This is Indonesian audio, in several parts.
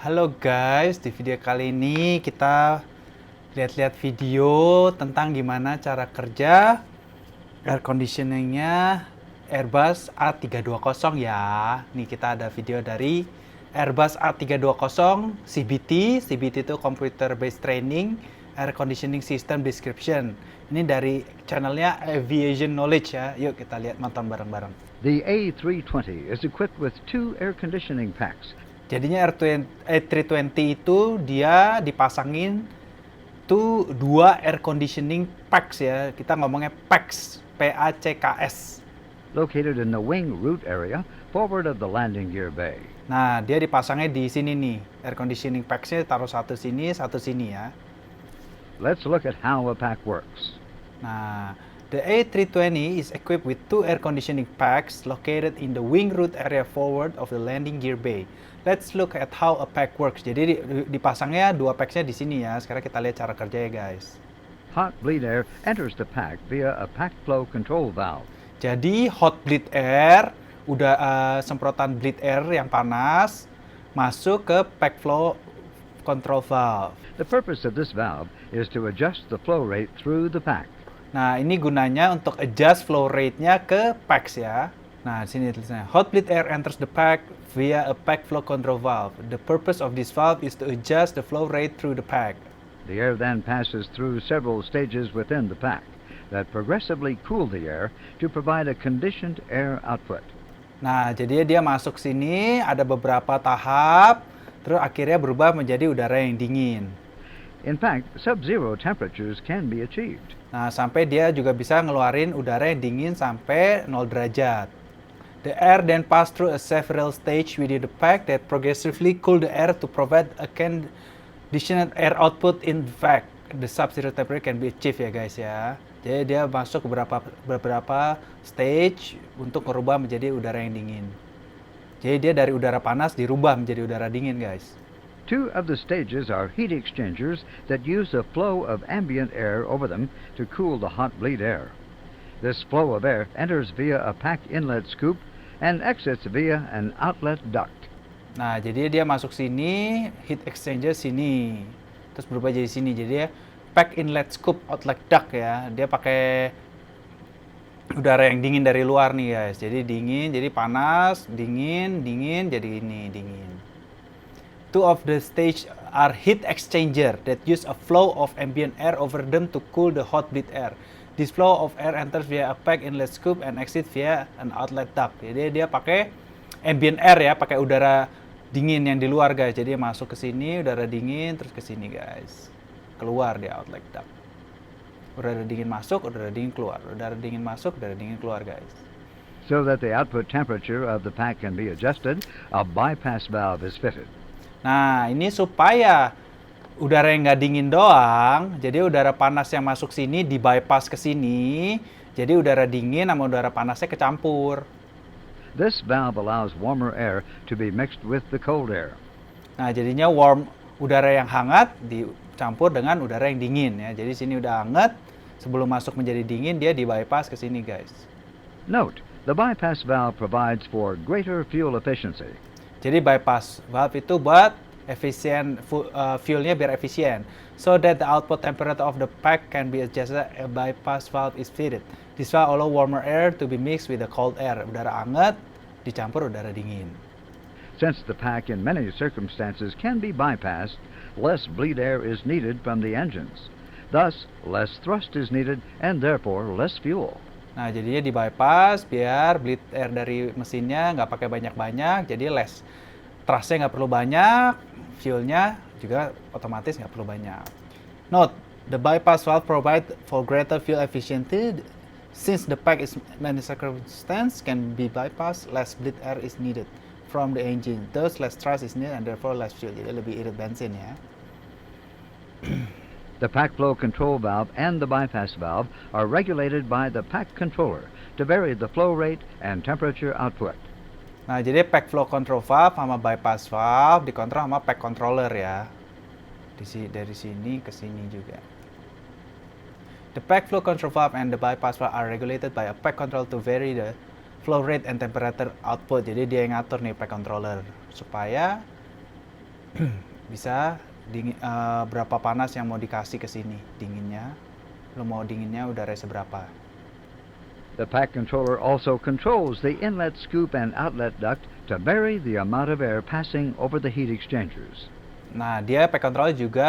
Halo guys, di video kali ini kita lihat-lihat video tentang gimana cara kerja air conditioningnya Airbus A320 ya. Nih kita ada video dari Airbus A320 CBT. CBT itu Computer Based Training Air Conditioning System Description. Ini dari channelnya Aviation Knowledge ya. Yuk kita lihat, nonton bareng-bareng. The A320 is equipped with two air conditioning packs. Jadinya A320 itu dia dipasangin tuh dua air conditioning packs ya. Kita ngomongnya packs, PACKS. Located in the wing root area forward of the landing gear bay. Nah, dia dipasangnya di sini nih. Air conditioning packs-nya taruh satu sini ya. Let's look at how a pack works. Nah, the A320 is equipped with two air conditioning packs located in the wing root area forward of the landing gear bay. Let's look at how a pack works. Jadi dipasangnya dua packs-nya di sini ya. Sekarang kita lihat cara kerjanya guys. Hot bleed air enters the pack via a pack flow control valve. Jadi hot bleed air, semprotan bleed air yang panas masuk ke pack flow control valve. The purpose of this valve is to adjust the flow rate through the pack. Nah, ini gunanya untuk adjust flow rate-nya ke packs ya. Nah, di sini tulisannya hot bleed air enters the pack via a pack flow control valve. The purpose of this valve is to adjust the flow rate through the pack. The air then passes through several stages within the pack that progressively cool the air to provide a conditioned air output. Nah, jadi dia masuk sini ada beberapa tahap, terus akhirnya berubah menjadi udara yang dingin. In fact, sub-zero temperatures can be achieved. Nah, sampai dia juga bisa ngeluarin udara yang dingin sampai 0 derajat. The air then pass through a several stage within the pack that progressively cool the air to provide a conditioned air output in the pack. The sub-zero temperature can be achieved ya guys ya. Jadi dia masuk beberapa stage untuk merubah menjadi udara yang dingin. Jadi dia dari udara panas dirubah menjadi udara dingin guys. Two of the stages are heat exchangers that use a flow of ambient air over them to cool the hot bleed air. This flow of air enters via a pack inlet scoop and exits via an outlet duct. Nah, jadi dia masuk sini, heat exchanger sini. Terus berubah jadi sini. Jadi dia pack inlet scoop outlet duct ya. Dia pakai udara yang dingin dari luar nih guys. Jadi dingin, jadi panas, dingin, jadi ini dingin. Two of the stage are heat exchanger that use a flow of ambient air over them to cool the hot bleed air. This flow of air enters via a pack inlet scoop and exit via an outlet duct. Jadi dia pakai ambient air ya, pakai udara dingin yang di luar guys. Jadi dia masuk ke sini, udara dingin terus ke sini guys. Keluar dia outlet duct. Udara dingin masuk, udara dingin keluar. Udara dingin masuk, udara dingin keluar guys. So that the output temperature of the pack can be adjusted, a bypass valve is fitted. Nah, ini supaya udara yang nggak dingin doang, jadi udara panas yang masuk sini di bypass ke sini, jadi udara dingin sama udara panasnya kecampur. This valve allows warmer air to be mixed with the cold air. Nah, jadinya udara yang hangat dicampur dengan udara yang dingin ya. Jadi sini udah hangat, sebelum masuk menjadi dingin dia di bypass ke sini guys. Note, the bypass valve provides for greater fuel efficiency. Jadi bypass valve itu buat fuelnya biar efisien. So that the output temperature of the pack can be adjusted, a bypass valve is fitted. This valve allow warmer air to be mixed with the cold air. Udara hangat dicampur udara dingin. Since the pack in many circumstances can be bypassed, less bleed air is needed from the engines. Thus, less thrust is needed and therefore less fuel. Nah, jadinya di bypass biar bleed air dari mesinnya nggak pakai banyak-banyak, jadi less. Thrustnya nggak perlu banyak, fuelnya juga otomatis nggak perlu banyak. Note, the bypass valve provide for greater fuel efficiency. Since the pack is many circumstances can be bypassed, less bleed air is needed from the engine. Thus, less thrust is needed and therefore less fuel. Jadi lebih irit bensin ya. The pack flow control valve and the bypass valve are regulated by the pack controller to vary the flow rate and temperature output. Nah, jadi pack flow control valve sama bypass valve dikontrol sama pack controller ya. Dari sini ke sini juga. The pack flow control valve and the bypass valve are regulated by a pack controller to vary the flow rate and temperature output. Jadi dia yang ngatur nih pack controller supaya bisa berapa panas yang mau dikasih ke sini dinginnya. Lo mau dinginnya udaranya seberapa. The pack controller also controls the inlet scoop and outlet duct to vary the amount of air passing over the heat exchangers. Nah, dia pack controller juga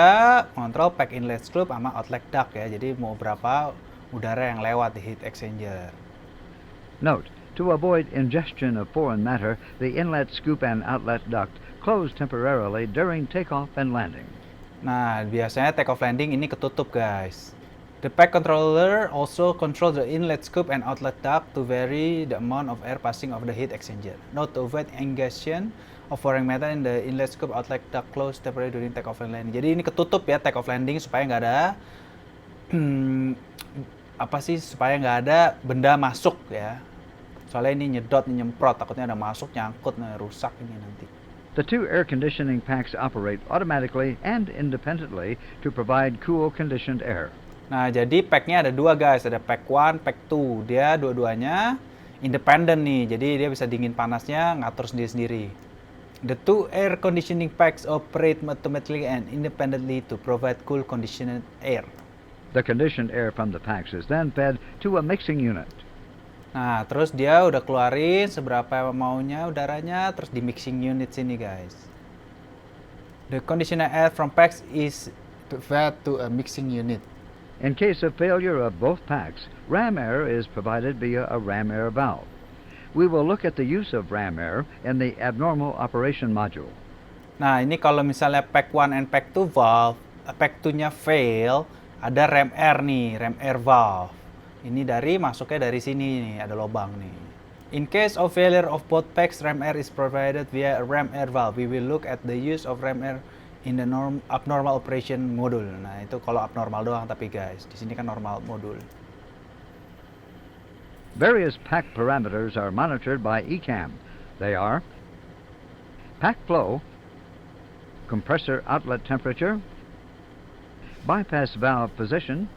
kontrol pack inlet scoop sama outlet duct ya. Jadi mau berapa udara yang lewat di heat exchanger. Note, to avoid ingestion of foreign matter, the inlet scoop and outlet duct close temporarily during takeoff and landing. Nah, biasanya take off landing ini ketutup, guys. The pack controller also controls the inlet scoop and outlet duct to vary the amount of air passing over the heat exchanger. Note, to avoid ingestion of foreign matter in the inlet scoop outlet duct close temporarily during take off and landing. Jadi ini ketutup ya take off landing supaya nggak ada supaya nggak ada benda masuk ya. Soalnya ini nyedot, nyemprot, takutnya ada masuk, nyangkut, rusak ini nanti. The two air conditioning packs operate automatically and independently to provide cool conditioned air. Nah, jadi packnya ada dua, guys. Ada pack 1, pack 2. Dia dua-duanya independen nih. Jadi dia bisa dingin panasnya ngatur sendiri-sendiri. The two air conditioning packs operate automatically and independently to provide cool conditioned air. The conditioned air from the packs is then fed to a mixing unit. Nah, terus dia udah keluarin seberapa maunya udaranya, terus di mixing unit sini, guys. The conditioner air from packs is fed to a mixing unit. In case of failure of both packs, ram air is provided via a ram air valve. We will look at the use of ram air in the abnormal operation module. Nah, ini kalau misalnya pack 1 and pack 2 valve, pack 2-nya fail, ada ram air nih, ram air valve. Ini masuknya dari sini nih, ada lubang nih. In case of failure of both packs, ram air is provided via a ram air valve. We will look at the use of ram air in the abnormal operation module. Nah, itu kalau abnormal doang tapi guys, di sini kan normal modul. Various pack parameters are monitored by ECAM. They are pack flow, compressor outlet temperature, bypass valve position,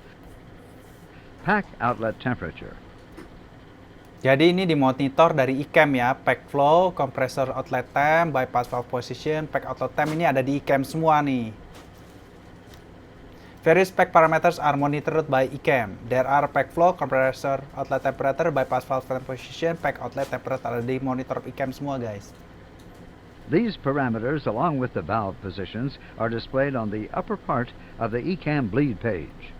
pack outlet temperature. Jadi ini dimonitor dari ECAM ya, pack flow, compressor outlet temp, bypass valve position, pack outlet temp ini ada di ECAM semua nih. Various pack parameters are monitored by ECAM. There are pack flow, compressor outlet temperature, bypass valve position, pack outlet temperature ada di monitor ECAM semua, guys. These parameters, along with the valve positions, are displayed on the upper part of the ECAM bleed page.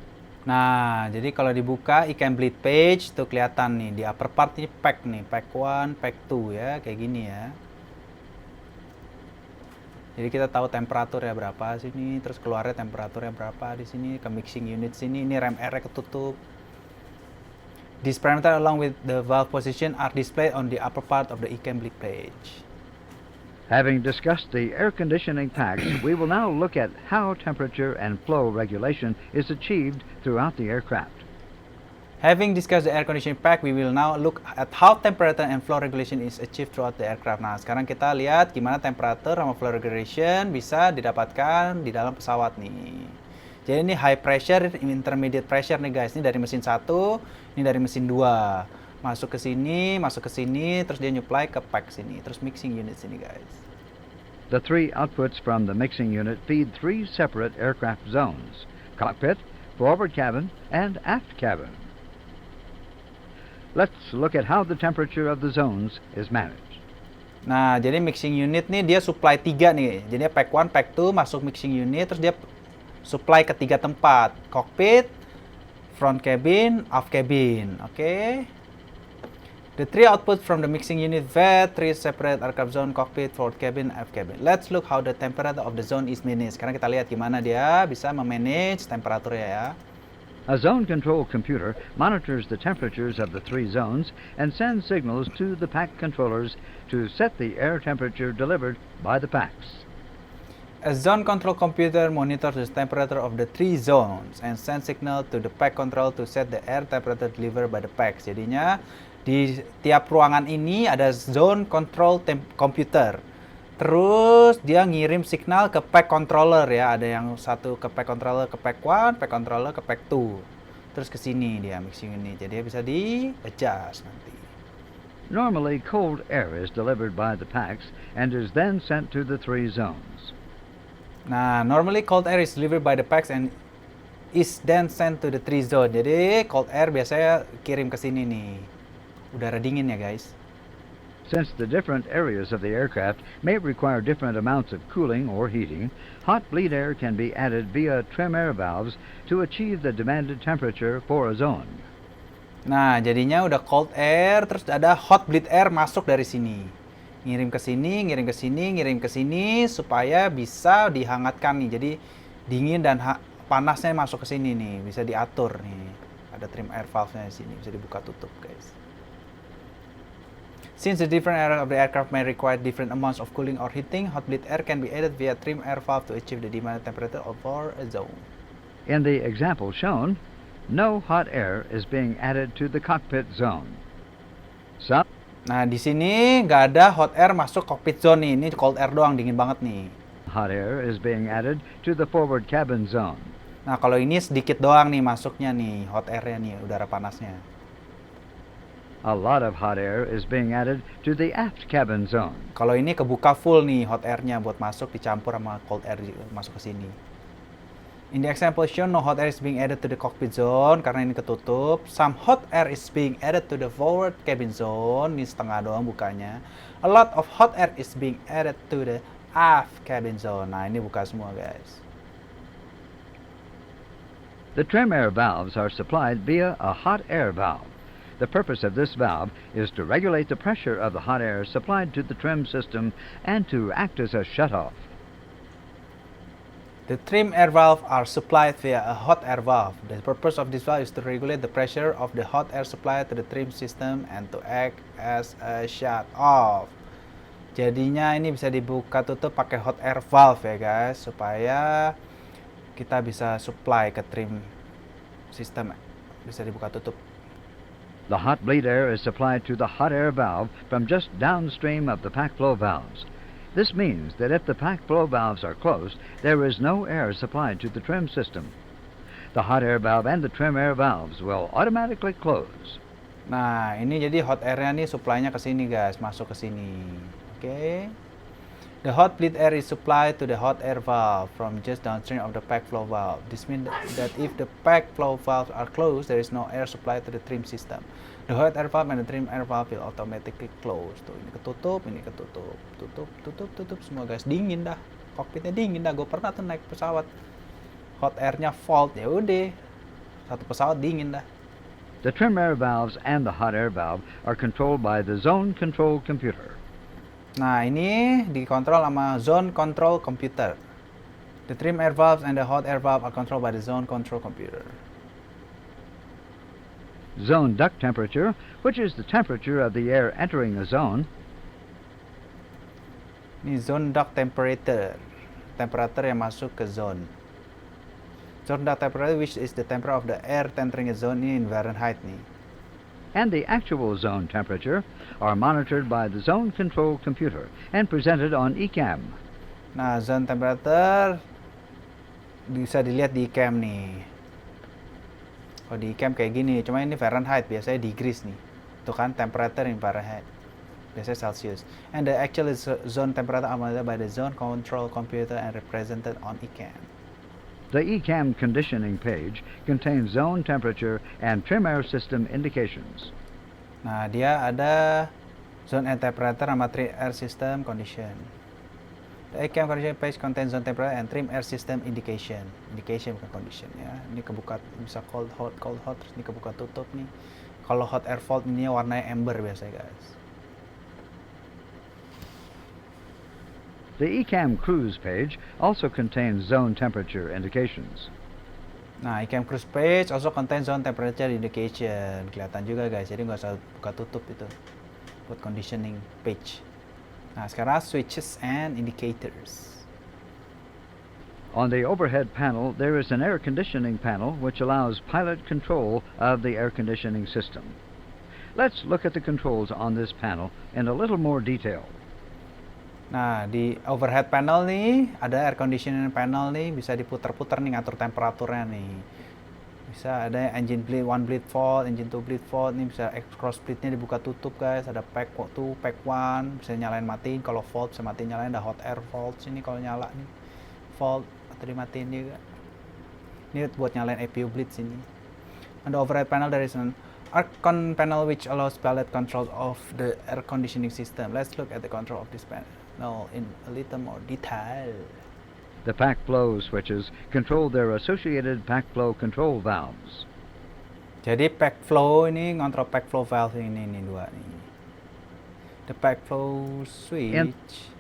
Nah, jadi kalau dibuka ECAM bleed page tuh kelihatan nih di upper part ini pack nih, pack 1, pack 2 ya, kayak gini ya. Jadi kita tahu temperatur ya berapa sini, terus keluarnya temperaturnya berapa di sini, ke mixing unit sini, ini ram air ketutup. These parameters along with the valve position are displayed on the upper part of the ECAM bleed page. Having discussed the air conditioning packs, we will now look at how temperature and flow regulation is achieved throughout the aircraft. Having discussed the air conditioning pack, we will now look at how temperature and flow regulation is achieved throughout the aircraft. Nah, sekarang kita lihat gimana temperature sama flow regulation bisa didapatkan di dalam pesawat nih. Jadi ini high pressure, intermediate pressure nih guys. Ini dari mesin 1, ini dari mesin 2. Masuk ke sini, terus dia nyuplai ke pack sini, terus mixing unit sini guys. The three outputs from the mixing unit feed three separate aircraft zones: cockpit, forward cabin, and aft cabin. Let's look at how the temperature of the zones is managed. Nah, jadi mixing unit nih dia supply 3 nih. Jadi pack 1, pack 2 masuk mixing unit, terus dia supply ke 3 tempat. Cockpit, front cabin, aft cabin. Oke. The three outputs from the mixing unit fed three separate aircraft zone, cockpit, forward cabin, aft cabin. Let's look how the temperature of the zone is managed. Sekarang kita lihat gimana dia bisa memanage temperaturnya ya. A zone control computer monitors the temperatures of the three zones and sends signals to the pack controllers to set the air temperature delivered by the packs. A zone control computer monitors the temperature of the three zones and sends signal to the pack control to set the air temperature delivered by the packs. Jadinya di tiap ruangan ini ada zone control computer. Terus dia ngirim signal ke pack controller ya. Ada yang satu ke pack controller ke pack 1, pack controller ke pack 2. Terus ke sini dia mixing ini. Jadi dia bisa di adjust nanti. Normally, cold air is delivered by the packs and is then sent to the three zones. Nah, normally cold air is delivered by the packs and is then sent to the 3 zone. Jadi cold air biasanya kirim ke sini nih. Udara dingin ya, guys. Since the different areas of the aircraft may require different amounts of cooling or heating, hot bleed air can be added via trim air valves to achieve the demanded temperature for a zone. Nah, jadinya udah cold air, terus ada hot bleed air masuk dari sini. Ngirim ke sini, ngirim ke sini, ngirim ke sini, supaya bisa dihangatkan nih. Jadi dingin dan panasnya masuk ke sini nih, bisa diatur nih. Ada trim air valve-nya di sini, bisa dibuka tutup, guys. Since the different area of the aircraft may require different amounts of cooling or heating, hot bleed air can be added via trim air valve to achieve the demanded temperature for a zone. In the example shown, no hot air is being added to the cockpit zone. Nah, di sini nggak ada hot air masuk cockpit zone nih. Ini cold air doang, dingin banget nih. Hot air is being added to the forward cabin zone. Nah, kalau ini sedikit doang nih masuknya nih, hot airnya nih, udara panasnya. A lot of hot air is being added to the aft cabin zone. Kalau ini kebuka full nih hot airnya buat masuk dicampur sama cold air masuk ke sini. In the example shown, no hot air is being added to the cockpit zone karena ini ketutup. Some hot air is being added to the forward cabin zone. Ini setengah doang bukanya. A lot of hot air is being added to the aft cabin zone. Nah, ini buka semua, guys. The trim air valves are supplied via a hot air valve. The purpose of this valve is to regulate the pressure of the hot air supplied to the trim system and to act as a shutoff. The trim air valve are supplied via a hot air valve. The purpose of this valve is to regulate the pressure of the hot air supplied to the trim system and to act as a shutoff. Jadinya ini bisa dibuka tutup pakai hot air valve ya, guys, supaya kita bisa supply ke trim system, bisa dibuka tutup. The hot bleed air is supplied to the hot air valve from just downstream of the pack flow valves. This means that if the pack flow valves are closed, there is no air supplied to the trim system. The hot air valve and the trim air valves will automatically close. Nah, ini jadi hot airnya nih supply-nya ke sini, guys, masuk ke sini. Oke. The hot bleed air is supplied to the hot air valve from just downstream of the pack flow valve. This means that if the pack flow valves are closed, there is no air supply to the trim system. The hot air valve and the trim air valve will automatically close. Tuh, ini ketutup, tutup semua, guys. Dingin dah. Kokpitnya dingin dah. Gue pernah tuh naik pesawat. Hot airnya fault, ya udah. Satu pesawat dingin dah. The trim air valves and the hot air valve are controlled by the zone control computer. Nah, ini dikontrol sama zone control computer. The trim air valves and the hot air valve are controlled by the zone control computer. Zone duct temperature, which is the temperature of the air entering a zone. Ini zone duct temperature. Temperature yang masuk ke zone. Zone duct temperature, which is the temperature of the air entering a zone, ini in Fahrenheit nih. And the actual zone temperature are monitored by the zone control computer and presented on ECAM. Nah, zone temperature bisa dilihat di ECAM nih. Kalau di ECAM kayak gini, cuma ini Fahrenheit, biasanya degrees nih. Itu kan temperature in Fahrenheit. Biasanya Celsius. And the actual zone temperature are monitored by the zone control computer and represented on ECAM. The ECAM conditioning page contains zone temperature and trim air system indications. Nah, dia ada zone air temperature sama trim air system condition. The ECAM condition page contains zone temperature and trim air system indication. Indication bukan condition ya. Ini kebuka bisa cold hot, terus ini kebuka tutup nih. Kalau hot air fault ini warnanya amber biasanya, guys. The ECAM cruise page also contains zone temperature indications. Nah, ECAM cruise page also contains zone temperature indication. Kelihatan juga, guys. Jadi nggak usah buka tutup itu buat conditioning page. Nah, sekarang switches and indicators. On the overhead panel, there is an air conditioning panel which allows pilot control of the air conditioning system. Let's look at the controls on this panel in a little more detail. Nah, di overhead panel nih, ada air conditioning panel nih, bisa diputar-putar nih, ngatur temperaturnya nih. Bisa ada engine bleed, one bleed fault, engine two bleed fault, nih bisa cross bleednya dibuka tutup, guys. Ada pack 2, pack 1, bisa nyalain matiin kalau fault, bisa matiin nyalain, ada hot air fault sini kalau nyala nih. fault atau dimatiin juga. Ini buat nyalain APU blitz ini. On the overhead panel there is an aircon panel which allows pilot control of the air conditioning system. Let's look at the control of this panel in a little more detail. The pack flow switches control their associated pack flow control valves. Jadi pack flow ini ngontrol pack flow valve ini dua nih. The pack flow switch.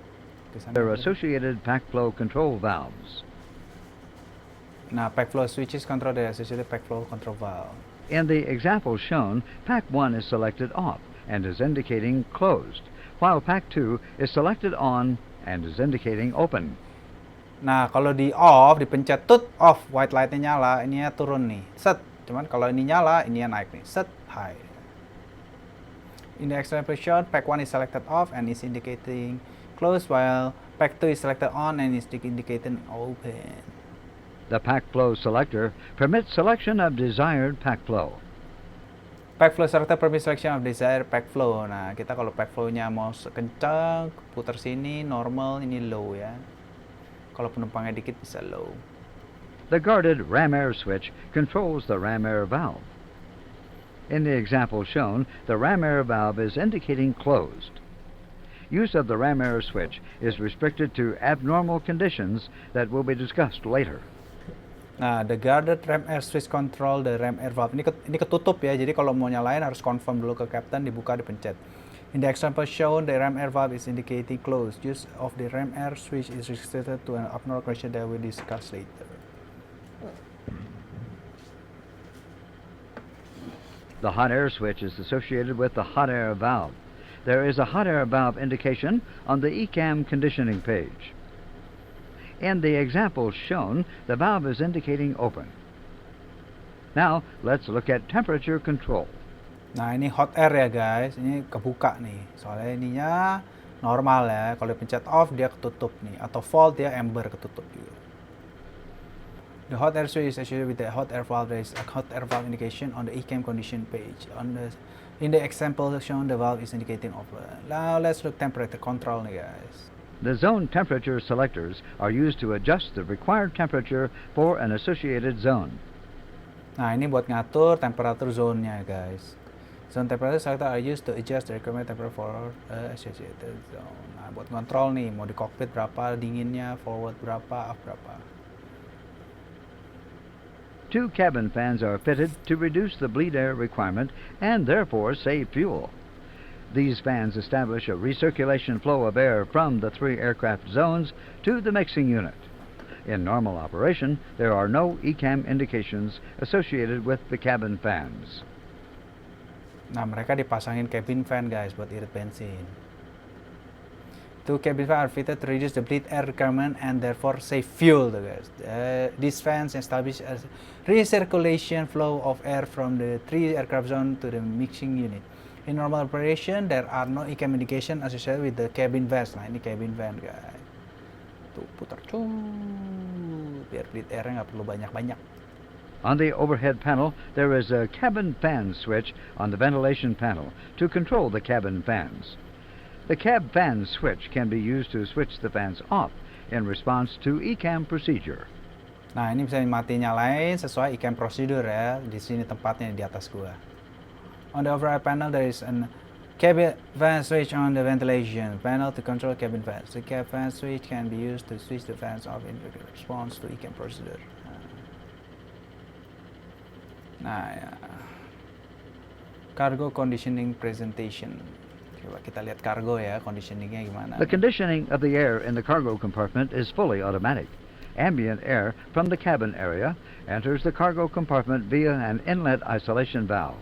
Their associated pack flow control valves. Nah, pack flow switches control the associated pack flow control valve. In the example shown, pack 1 is selected off and is indicating closed, while pack 2 is selected on and is indicating open. Nah, kalau di off, dipencet tut off, white lightnya nyala, ininya turun nih, set. Cuman kalau ini nyala, ininya naik nih, set, high. In the example shown, pack 1 is selected off and is indicating closed, while pack 2 is selected on and is indicating open. The pack flow selector permits selection of desired pack flow. Pack flow selector permits selection of desired pack flow. Nah, kita kalau pack flow-nya mau kencang, putar sini, normal, ini low ya. Kalau penumpangnya dikit bisa low. The guarded ram air switch controls the ram air valve. In the example shown, the ram air valve is indicating closed. Use of the ram air switch is restricted to abnormal conditions that will be discussed later. Nah, the guarded ram air switch control the ram air valve. Ini ketutup ya, jadi kalau mau nyalain harus confirm dulu ke captain, dibuka, dipencet. In the example shown, the ram air valve is indicating closed. Use of the ram air switch is restricted to an abnormal condition that we discuss later. The hot air switch is associated with the hot air valve. There is a hot air valve indication on the ECAM conditioning page. In the example shown, the valve is indicating open. Now, let's look at temperature control. Nah, ini hot air ya guys, ini kebuka nih. Soalnya ininya normal ya, kalau dipencet off dia ketutup nih. Atau fault dia amber ketutup juga. The hot air switch is associated with the hot air valve. There is a hot air valve indication on the ECAM condition page. In the example shown, the valve is indicating open. Now, let's look temperature control nih guys. The zone temperature selectors are used to adjust the required temperature for an associated zone. Nah, ini buat ngatur temperatur zone-nya, guys. Zone temperature selector are used to adjust the required temperature for associated zone. Nah, buat kontrol nih, mau di cockpit berapa dinginnya, forward berapa, up berapa. 2 cabin fans are fitted to reduce the bleed air requirement and therefore save fuel. These fans establish a recirculation flow of air from the 3 aircraft zones to the mixing unit. In normal operation, there are no ECAM indications associated with the cabin fans. Nah, mereka dipasangin cabin fan, guys, buat irit bensin. 2 cabin fans are fitted to reduce the bleed air requirement and therefore save fuel, guys. These fans establish a recirculation flow of air from the 3 aircraft zone to the mixing unit. In normal operation, there are no ECAM indication associated with the cabin vents. Nah, ini cabin vent, guys. Tuh, putar biar bleed airnya nggak perlu banyak-banyak. On the overhead panel, there is a cabin fan switch on the ventilation panel to control the cabin fans. The cab fan switch can be used to switch the fans off in response to ECAM procedure. Nah, ini bisa mati nyalain sesuai ECAM procedure ya. Di sini tempatnya di atas gua. On the overhead panel, there is a cabin fan switch on the ventilation panel to control cabin fans. The cabin fan switch can be used to switch the fans off in response to ECAM procedure. Nah, ya. Cargo conditioning presentation. Coba kita lihat cargo ya, conditioningnya gimana. The conditioning of the air in the cargo compartment is fully automatic. Ambient air from the cabin area enters the cargo compartment via an inlet isolation valve.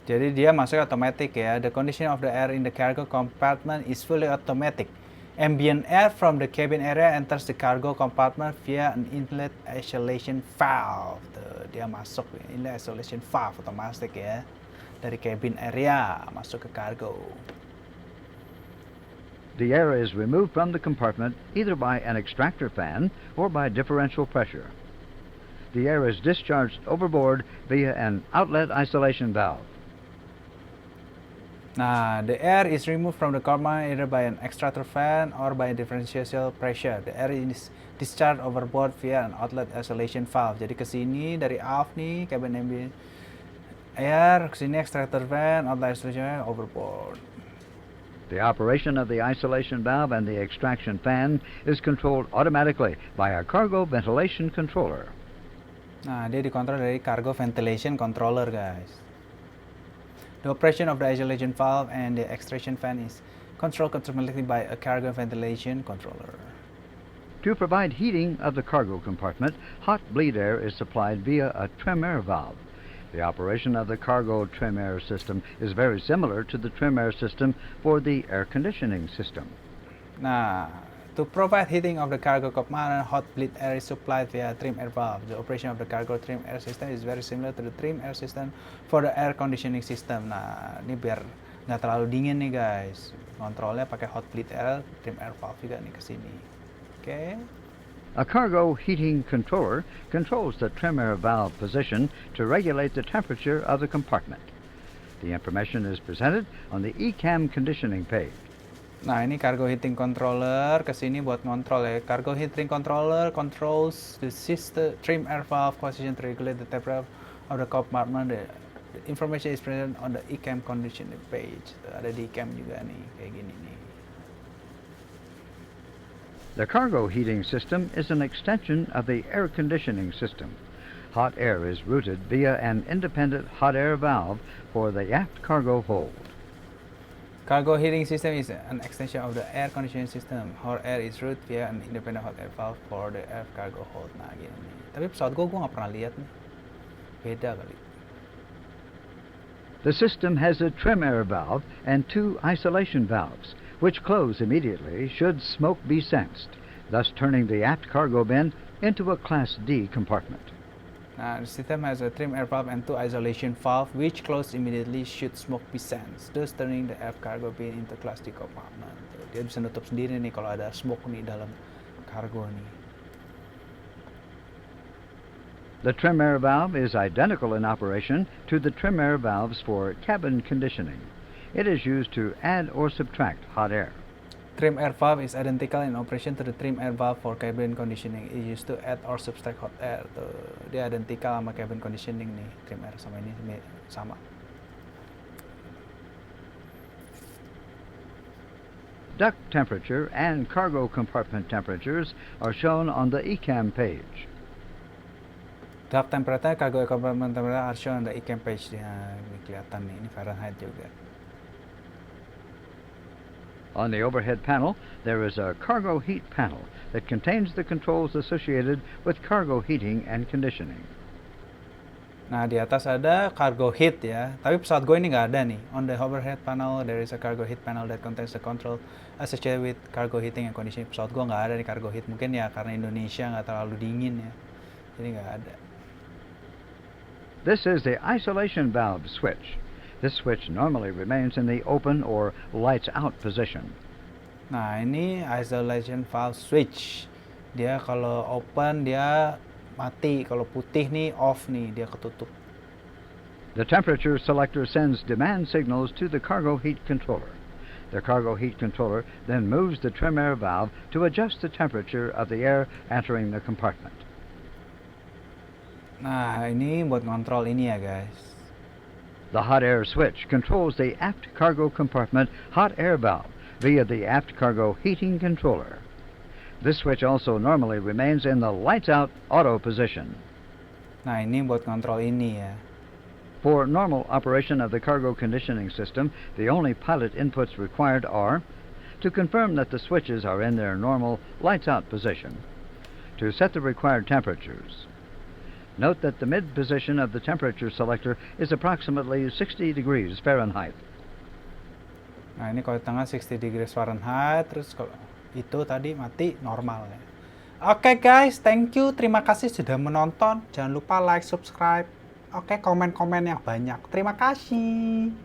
Jadi dia masuk otomatis ya. The condition of the air in the cargo compartment is fully automatic. Ambient air from the cabin area enters the cargo compartment via an inlet isolation valve. Tuh, dia masuk inlet isolation valve otomatis ya. Dari cabin area masuk ke cargo. The air is removed from the compartment either by an extractor fan or by differential pressure. The air is discharged overboard via an outlet isolation valve. Nah, the air is removed from the compartment either by an extractor fan or by differential pressure. The air is discharged overboard via an outlet isolation valve. Jadi ke sini dari aft nih, cabin ambient air, ke sini extractor fan, outlet isolation fan, overboard. The operation of the isolation valve and the extraction fan is controlled automatically by a cargo ventilation controller. Nah, dia dikontrol dari cargo ventilation controller, guys. The operation of the isolation valve and the extraction fan is controlled automatically by a cargo ventilation controller. To provide heating of the cargo compartment, hot bleed air is supplied via a trim air valve. The operation of the cargo trim air system is very similar to the trim air system for the air conditioning system. Nah, to provide heating of the cargo compartment, hot bleed air is supplied via trim air valve. The operation of the cargo trim air system is very similar to the trim air system for the air conditioning system. Nah, ini biar nggak terlalu dingin nih guys. Kontrolnya pakai hot bleed air, trim air valve juga nih ke sini. Oke. A cargo heating controller controls the trim air valve position to regulate the temperature of the compartment. The information is presented on the ECAM conditioning page. Nah, ini cargo heating controller ke sini buat ngontrol ya. Cargo heating controller controls the system trim air valve position to regulate the temperature of the compartment. The information is present on the ECAM conditioning page. Ada di ECAM juga nih, kayak gini nih. The cargo heating system is an extension of the air conditioning system. Hot air is routed via an independent hot air valve for the aft cargo hold. Cargo heating system is an extension of the air conditioning system. Hot air is routed via an independent hot air valve for the air cargo hold. Nah, gini nih. Tapi pesawat gue nggak pernah lihat nih. Beda kali. The system has a trim air valve and two isolation valves, which close immediately should smoke be sensed, thus turning the aft cargo bin into a Class D compartment. Nah, the system has a trim air valve and two isolation valve which close immediately should smoke be sensed, thus turning the aft cargo bin into Class D compartment. Dia bisa nutup sendiri nih kalau ada smoke nih dalam kargo nih. The trim air valve is identical in operation to the trim air valves for cabin conditioning. It is used to add or subtract hot air. Trim air valve is identical in operation to the trim air valve for cabin conditioning. It used to add or subtract hot air. Tuh, dia identical sama cabin conditioning nih, trim air sama ini sama. Duct temperature and cargo compartment temperatures are shown on the ECAM page. Duct temperature, cargo compartment temperature are shown on the ECAM page. Nah, ini kelihatan nih, ini Fahrenheit juga. On the overhead panel, there is a cargo heat panel that contains the controls associated with cargo heating and conditioning. Nah, di atas ada cargo heat ya. Tapi pesawat gue ini nggak ada nih. On the overhead panel, there is a cargo heat panel that contains the control associated with cargo heating and conditioning. Pesawat gue nggak ada nih cargo heat. Mungkin ya karena Indonesia nggak terlalu dingin ya. Jadi nggak ada. This is the isolation valve switch. This switch normally remains in the open or lights out position. Nah, ini isolation valve switch. Dia kalau open dia mati, kalau putih nih off nih, dia ketutup. The temperature selector sends demand signals to the cargo heat controller. The cargo heat controller then moves the trim air valve to adjust the temperature of the air entering the compartment. Nah, ini buat kontrol ini ya, guys. The hot air switch controls the aft cargo compartment hot air valve via the aft cargo heating controller. This switch also normally remains in the lights out auto position. Nah, ini buat kontrol ini ya. For normal operation of the cargo conditioning system, the only pilot inputs required are to confirm that the switches are in their normal lights out position, to set the required temperatures. Note that the mid position of the temperature selector is approximately 60 degrees Fahrenheit. Nah, ini kalau di tengah 60 degrees Fahrenheit, terus kalau itu tadi mati normal ya. Oke guys, thank you, terima kasih sudah menonton. Jangan lupa like, subscribe. Oke, komen-komen yang banyak. Terima kasih.